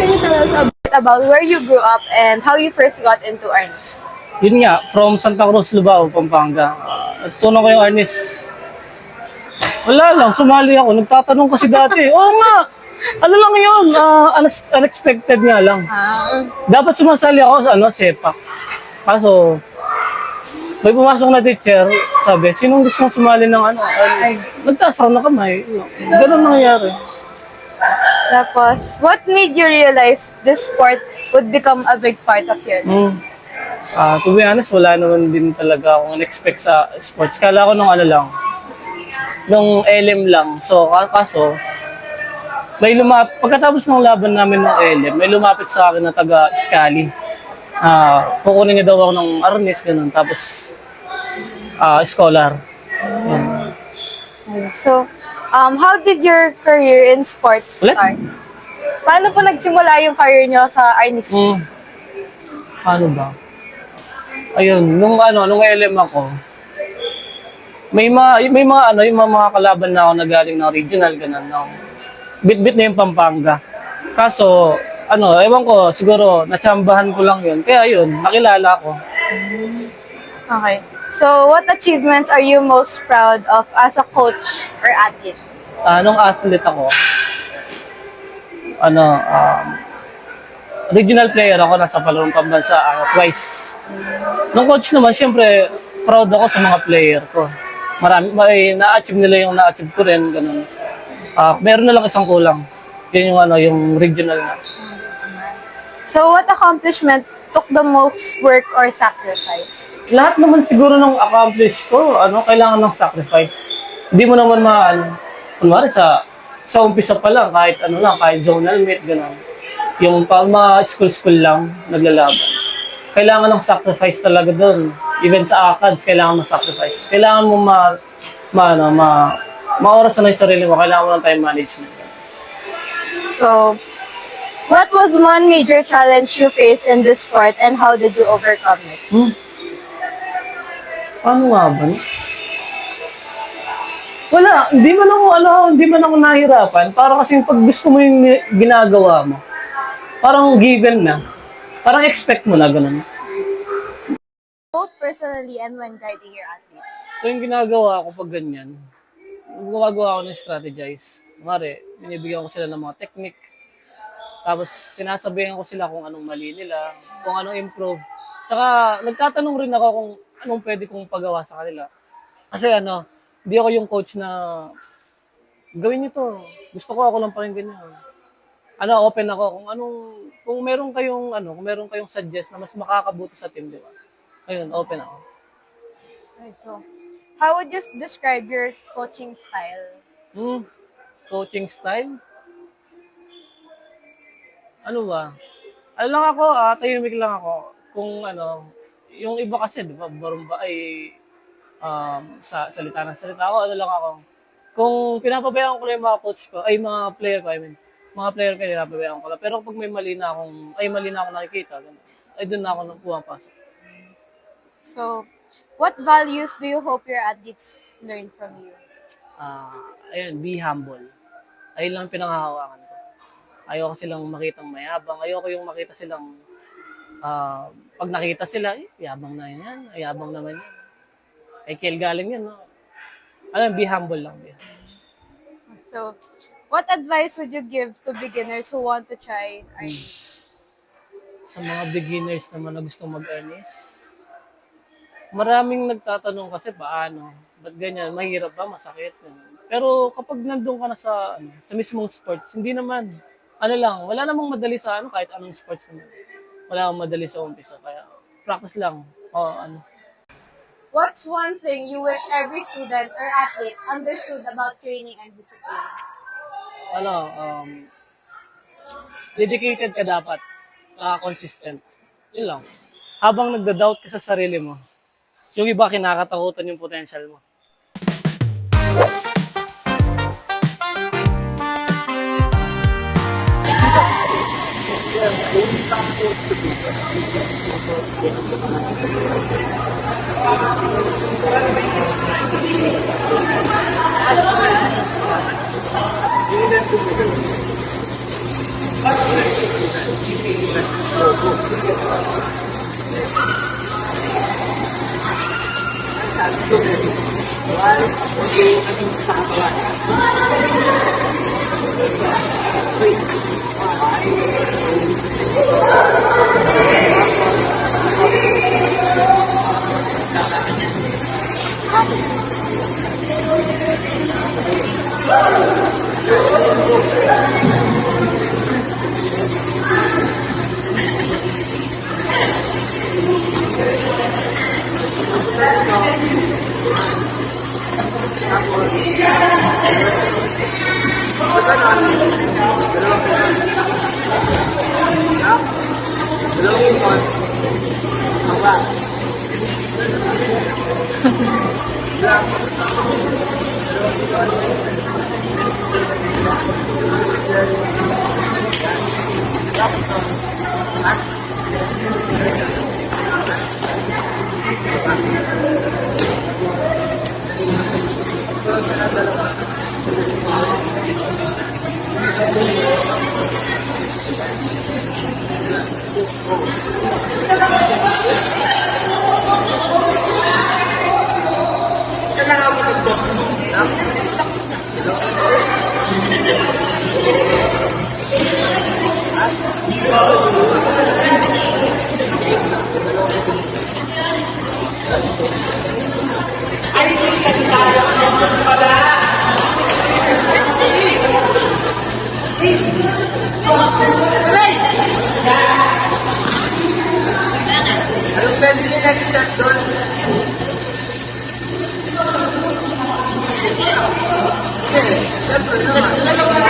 can you tell us a bit about where you grew up and how you first got into arts? Yun nga, from Santa Cruz, Lubao, Pampanga. Tunan ko yung Ernest. Wala lang, sumali ako. Nagtatanong kasi dati. Oo nga, ano lang yun, unexpected nga lang. Dapat sumasali ako sa sepak. Kaso, may pumasok na teacher, sabi, sinong gusto mong sumali ng nagtaas ako na kamay. Ganun nangyayari. Tapos, what made you realize this sport would become a big part of your life? To be honest, wala naman din talaga akong expect sa sports. Kala ko nung nung LM lang. So, kaso, pagkatapos ng laban namin ng LM, may lumapit sa akin na taga-Scali. Kukunin niya daw ako ng arnis, ganun. Tapos, scholar. So, how did your career in sports start? Paano po nagsimula yung career nyo sa arnis? Paano ba? Ayun, nung LM ako, may mga kalaban na ako na galing ng regional, ganun, no? Bit-bit na yung Pampanga. Kaso, ewan ko, siguro, natsambahan ko lang yun. Kaya yun, nakilala ko. Okay. So, what achievements are you most proud of as a coach or athlete? Nung athlete ako, regional player ako, nasa Palarong Pambansa, twice. Nung coach naman, syempre, proud ako sa mga player ko. Na-achieve nila yung na-achieve ko rin, ganun. Meron na lang isang kulang. Yun yung regional na. So, what accomplishment took the most work or sacrifice? Lahat naman siguro ng accomplish ko, kailangan ng sacrifice. Hindi mo naman kunwari sa umpisa pa lang, kahit zonal meet, gano'n. Yung mga school lang, naglalaban. Kailangan ng sacrifice talaga doon. Even sa ACADS, kailangan ng sacrifice. Kailangan mo maoras na yung sarili mo, kailangan mo ng time management. So, what was one major challenge you faced in this sport and how did you overcome it? Paano nga ba? Wala, hindi man ako nahirapan. Para kasi pag gusto mo yung ginagawa mo, parang given na. Parang expect mo na, ganun. Both personally and when guiding your athletes. So yung ginagawa ko pag ganyan, gumagawa ko ng strategize. Kumari, binibigyan ko sila ng mga technique. Tapos sinasabihan ko sila kung anong mali nila, kung anong improve. Tsaka nagtatanong rin ako kung anong pwede kong pagawa sa kanila. Kasi hindi ako yung coach na gawin niyo to. Gusto ko ako lang pa rin ganyan. Open ako kung meron kayong suggest na mas makakabuti sa team, di ba? Ayun, open ako. Okay, so, how would you describe your coaching style? Coaching style? Ano ba? Tahimik lang ako. Kung yung iba kasi, di ba, barumba ay sa salita ng salita. Ako, lang ako. Kung pinapabayaan ko lang yung mga coach ko, ay mga player ko, mga player ko, pinapabayaan ko lang. Pero pag may mali na akong nakikita, ay doon na ako pumapasok. So, what values do you hope your athletes learn from you? Ayun, be humble. Ayun lang pinanghahawakan ko. Ayoko silang makitang mayabang. Ayoko yung makita silang, pag nakita sila, yabang na yan. Yabang naman yan. Ay, kiel galing yan, no? Be humble lang. So, what advice would you give to beginners who want to try arnis? Sa mga beginners naman na gusto mag-arnis, maraming nagtatanong kasi paano, ba't ganyan, mahirap ba, masakit. Pero kapag nandun ka na sa mismong sports, hindi naman, wala namang madali sa kahit anong sports naman. Wala namang madali sa umpisa, kaya practice lang. What's one thing you wish every student or athlete understood about training and discipline? Dedicated ka dapat, consistent. Yun lang. Habang nagda-doubt ka sa sarili mo, yung iba kinakatakutan yung potential mo. Anong pwede yung next step doon? Siyempre naman.